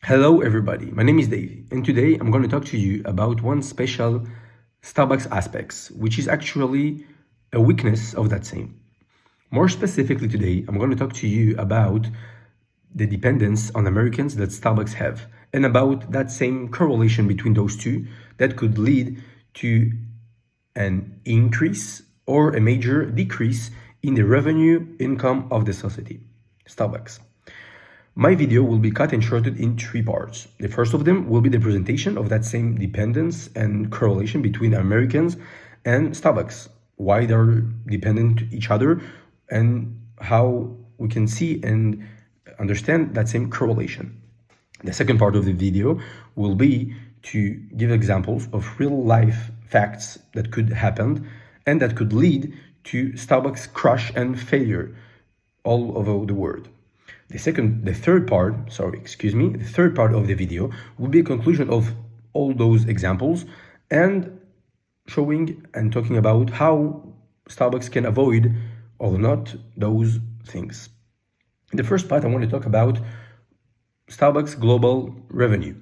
Hello everybody, my name is Davey and today I'm going to talk to you about one special Starbucks aspects, which is actually a weakness of that same. More specifically today, I'm going to talk to you about the dependence on Americans that Starbucks have and about that same correlation between those two that could lead to an increase or a major decrease in the revenue income of the society, Starbucks. My video will be cut and shorted in 3 parts. The first of them will be the presentation of that same dependence and correlation between Americans and Starbucks, why they're dependent to each other, and how we can see and understand that same correlation. The second part of the video will be to give examples of real life facts that could happen and that could lead to Starbucks crash and failure all over the world. The third part of the video will be a conclusion of all those examples and showing and talking about how Starbucks can avoid or not those things. In the first part, I want to talk about Starbucks global revenue.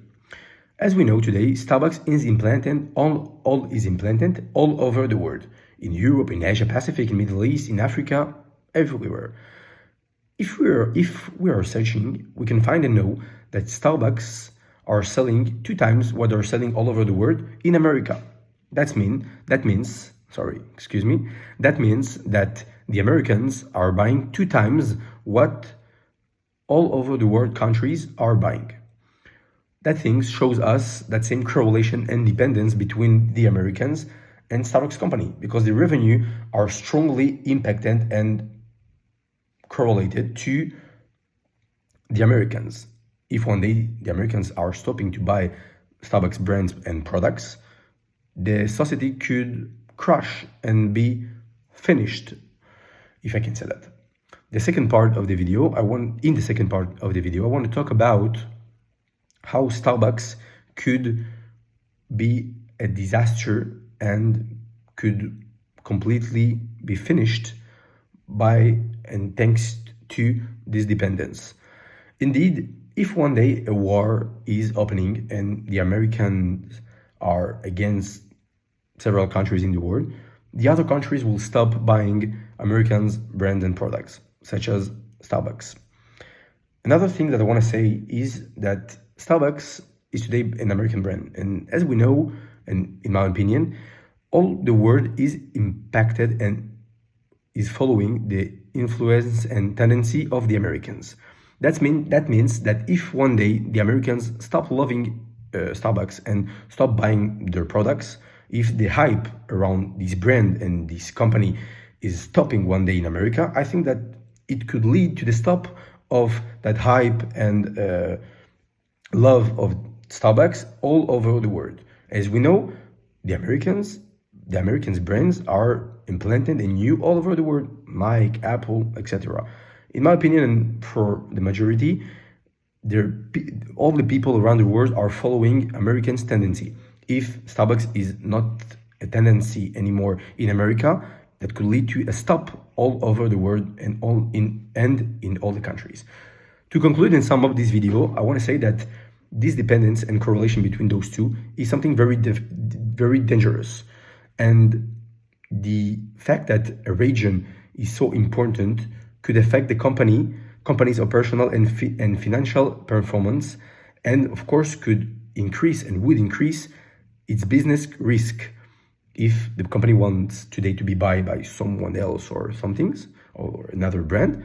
As we know today, Starbucks is implanted all over the world, in Europe, in Asia Pacific, in Middle East, in Africa, everywhere. If we are searching, we can find and know that Starbucks are selling 2 times what they're selling all over the world in America. That means that the Americans are buying 2 times what all over the world countries are buying. That thing shows us that same correlation and dependence between the Americans and Starbucks company, because the revenue are strongly impacted and correlated to the Americans. If one day the Americans are stopping to buy Starbucks brands and products, the society could crash and be finished, if I can say that. In the second part of the video, I want to talk about how Starbucks could be a disaster and could completely be finished by and thanks to this dependence. Indeed, if one day a war is opening and the Americans are against several countries in the world, the other countries will stop buying Americans' brands and products, such as Starbucks. Another thing that I want to say is that Starbucks is today an American brand. And as we know, and in my opinion, all the world is impacted and is following the influence and tendency of the Americans. That means that if one day the Americans stop loving Starbucks and stop buying their products, if the hype around this brand and this company is stopping one day in America, I think that it could lead to the stop of that hype and love of Starbucks all over the world. As we know, the Americans brands are implanted and new all over the world, Nike, Apple, etc. In my opinion, and for the majority, all the people around the world are following Americans' tendency. If Starbucks is not a tendency anymore in America, that could lead to a stop all over the world and in all the countries. To conclude and sum up this video, I want to say that this dependence and correlation between those two is something very dangerous. And the fact that a region is so important could affect the company's operational and financial performance, and of course could increase and would increase its business risk if the company wants today to be bought by someone else or another brand.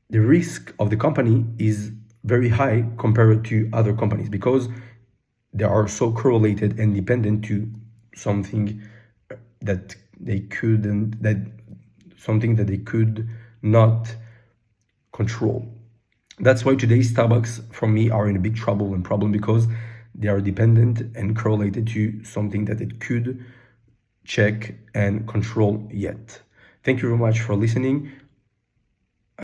The risk of the company is very high compared to other companies because they are so correlated and dependent to something that they could not control. That's why today Starbucks, for me, are in a big trouble and problem, because they are dependent and correlated to something that it could check and control yet. Thank you very much for listening.